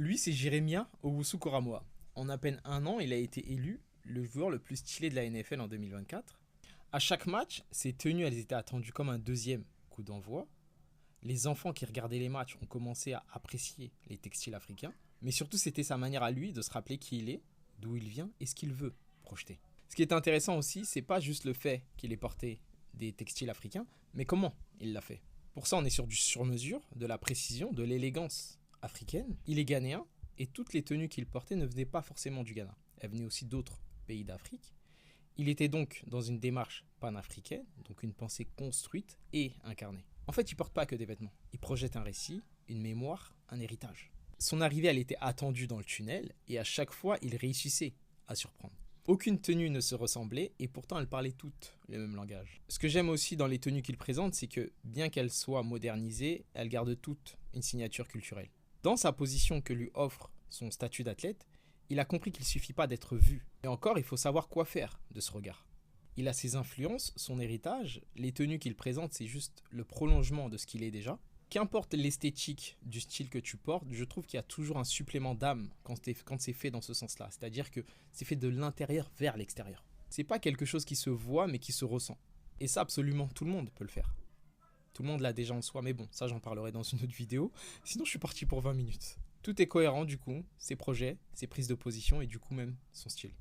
Lui, c'est Jeremiah Owusu-Koramoah. En à peine un an, il a été élu le joueur le plus stylé de la NFL en 2024. À chaque match, ses tenues elles étaient attendues comme un deuxième coup d'envoi. Les enfants qui regardaient les matchs ont commencé à apprécier les textiles africains. Mais surtout, c'était sa manière à lui de se rappeler qui il est, d'où il vient et ce qu'il veut projeter. Ce qui est intéressant aussi, c'est pas juste le fait qu'il ait porté des textiles africains, mais comment il l'a fait. Pour ça, on est sur du sur-mesure, de la précision, de l'élégance africaine. Il est ghanéen et toutes les tenues qu'il portait ne venaient pas forcément du Ghana. Elles venaient aussi d'autres pays d'Afrique. Il était donc dans une démarche panafricaine, donc une pensée construite et incarnée. En fait, il porte pas que des vêtements. Il projette un récit, une mémoire, un héritage. Son arrivée, elle était attendue dans le tunnel et à chaque fois, il réussissait à surprendre. Aucune tenue ne se ressemblait et pourtant elles parlaient toutes le même langage. Ce que j'aime aussi dans les tenues qu'il présente, c'est que bien qu'elles soient modernisées, elles gardent toutes une signature culturelle. Dans sa position que lui offre son statut d'athlète, il a compris qu'il ne suffit pas d'être vu. Et encore, il faut savoir quoi faire de ce regard. Il a ses influences, son héritage, les tenues qu'il présente, c'est juste le prolongement de ce qu'il est déjà. Qu'importe l'esthétique du style que tu portes, je trouve qu'il y a toujours un supplément d'âme quand c'est fait dans ce sens-là. C'est-à-dire que c'est fait de l'intérieur vers l'extérieur. C'est pas quelque chose qui se voit mais qui se ressent. Et ça, absolument tout le monde peut le faire. Tout le monde l'a déjà en soi, mais bon, ça j'en parlerai dans une autre vidéo. Sinon, je suis parti pour 20 minutes. Tout est cohérent du coup, ses projets, ses prises de position et du coup même son style.